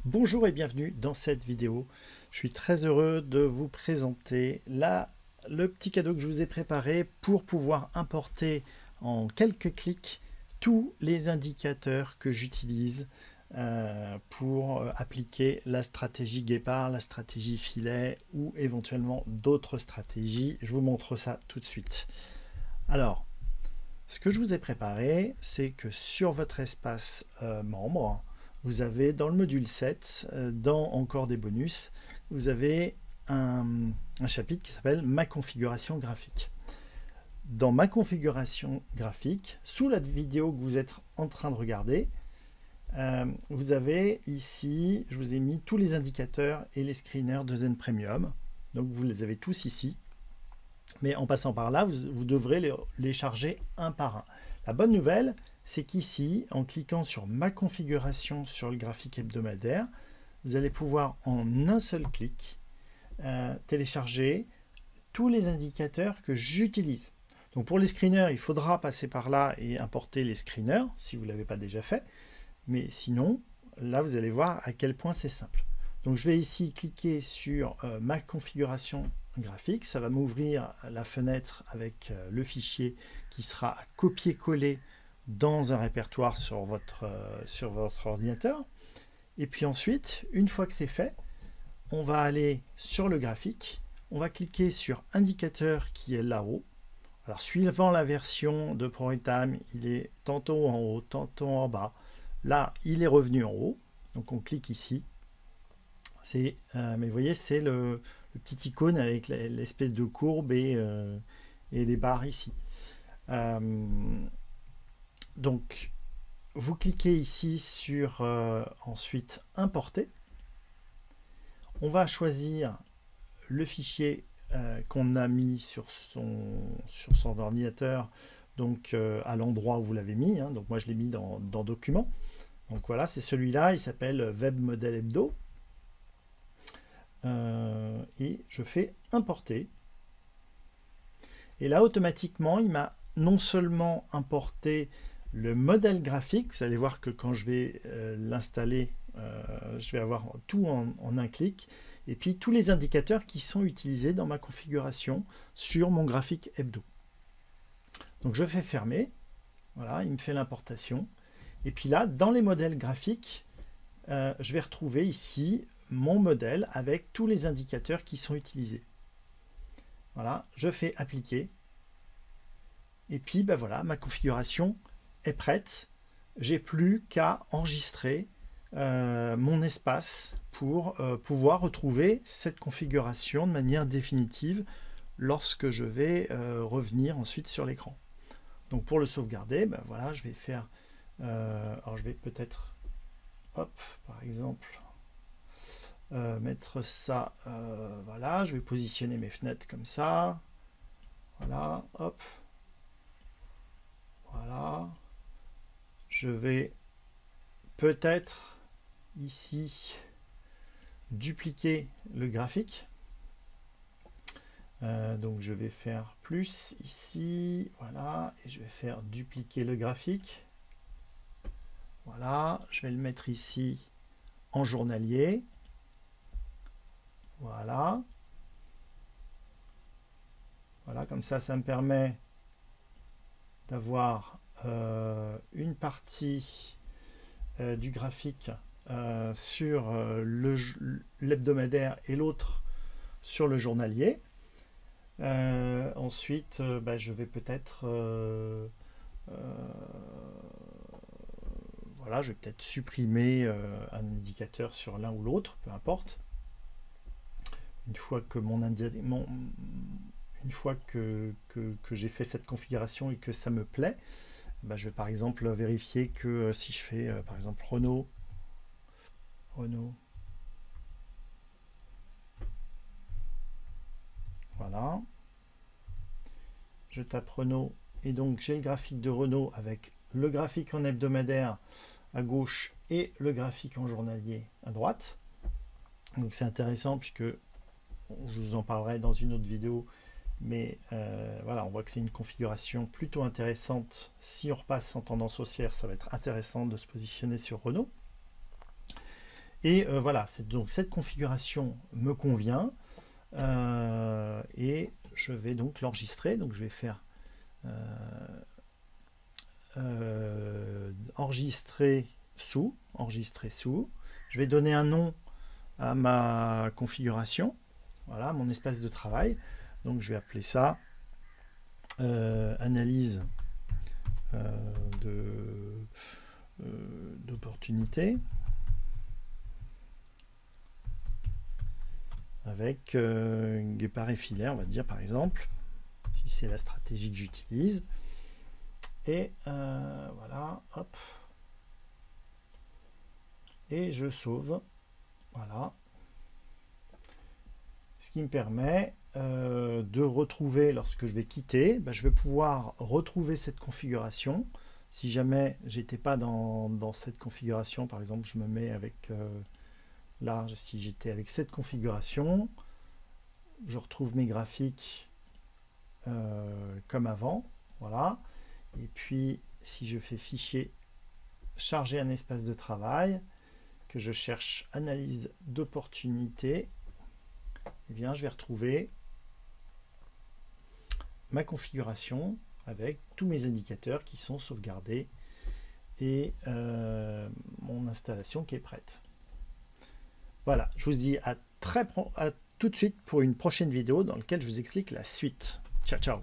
Bonjour et bienvenue dans cette vidéo. Je suis très heureux de vous présenter le petit cadeau que je vous ai préparé pour pouvoir importer en quelques clics tous les indicateurs que j'utilise pour appliquer la stratégie guépard, la stratégie filet ou éventuellement d'autres stratégies. Je vous montre ça tout de suite. Alors, ce que je vous ai préparé, c'est que sur votre espace membre, vous avez dans le module 7, dans encore des bonus, vous avez un chapitre qui s'appelle Ma configuration graphique. Dans Ma configuration graphique, sous la vidéo que vous êtes en train de regarder, vous avez ici, je vous ai mis tous les indicateurs et les screeners de Zen Premium. Donc vous les avez tous ici. Mais en passant par là, vous devrez les charger un par un. La bonne nouvelle, c'est qu'ici, en cliquant sur Ma configuration sur le graphique hebdomadaire, vous allez pouvoir en un seul clic télécharger tous les indicateurs que j'utilise. Donc pour les screeners, il faudra passer par là et importer les screeners, si vous ne l'avez pas déjà fait. Mais sinon, là, vous allez voir à quel point c'est simple. Donc je vais ici cliquer sur Ma configuration graphique. Ça va m'ouvrir la fenêtre avec le fichier qui sera à copier-coller dans un répertoire sur votre ordinateur. Et puis ensuite, une fois que c'est fait, on va aller sur le graphique. On va cliquer sur indicateur qui est là-haut. Alors suivant la version de ProRealTime, il est tantôt en haut, tantôt en bas. Là, il est revenu en haut. Donc on clique ici. Mais vous voyez, c'est le petit icône avec l'espèce de courbe et les barres ici. Donc, vous cliquez ici sur ensuite importer. On va choisir le fichier qu'on a mis sur son ordinateur, donc à l'endroit où vous l'avez mis. Donc moi, je l'ai mis dans Documents. Donc voilà, c'est celui-là. Il s'appelle Web Model Hebdo. Et je fais importer. Et là, automatiquement, il m'a non seulement importé le modèle graphique, vous allez voir que quand je vais l'installer, je vais avoir tout en un clic, et puis tous les indicateurs qui sont utilisés dans ma configuration sur mon graphique hebdo. Donc je fais fermer, voilà, il me fait l'importation. Et puis là, dans les modèles graphiques, je vais retrouver ici mon modèle avec tous les indicateurs qui sont utilisés. Voilà, je fais appliquer. Et puis ben voilà, ma configuration est prête. J'ai plus qu'à enregistrer mon espace pour pouvoir retrouver cette configuration de manière définitive lorsque je vais revenir ensuite sur l'écran. Donc pour le sauvegarder, ben voilà, je vais faire alors je vais peut-être par exemple mettre ça, voilà, je vais positionner mes fenêtres comme ça, voilà, hop, voilà, je vais peut-être ici dupliquer le graphique, donc je vais faire plus ici, voilà, et je vais faire dupliquer le graphique, voilà, je vais le mettre ici en journalier. Voilà. Voilà, comme ça me permet d'avoir une partie du graphique sur l'hebdomadaire et l'autre sur le journalier. Ensuite, je vais peut-être voilà, je vais peut-être supprimer un indicateur sur l'un ou l'autre, peu importe. Une fois que une fois que j'ai fait cette configuration et que ça me plaît, je vais par exemple vérifier que si je fais par exemple Renault, voilà, je tape Renault et donc j'ai le graphique de Renault avec le graphique en hebdomadaire à gauche et le graphique en journalier à droite. Donc c'est intéressant puisque je vous en parlerai dans une autre vidéo, mais voilà, on voit que c'est une configuration plutôt intéressante. Si on repasse en tendance haussière, ça va être intéressant de se positionner sur Renault. Et voilà, donc cette configuration me convient. Et je vais donc l'enregistrer. Donc je vais faire enregistrer sous. Je vais donner un nom à ma configuration. Voilà, mon espace de travail. Donc je vais appeler ça analyse d'opportunité avec guépard et filet, on va dire par exemple, si c'est la stratégie que j'utilise. Et voilà, hop. Et je sauve. Voilà. Ce qui me permet de retrouver, lorsque je vais quitter, je vais pouvoir retrouver cette configuration. Si jamais j'étais pas dans cette configuration, par exemple, je me mets avec là, si j'étais avec cette configuration, je retrouve mes graphiques comme avant. Voilà. Et puis, si je fais fichier, charger un espace de travail, que je cherche analyse d'opportunité, eh bien, je vais retrouver ma configuration avec tous mes indicateurs qui sont sauvegardés et mon installation qui est prête. Voilà, je vous dis à tout de suite pour une prochaine vidéo dans laquelle je vous explique la suite. Ciao, ciao!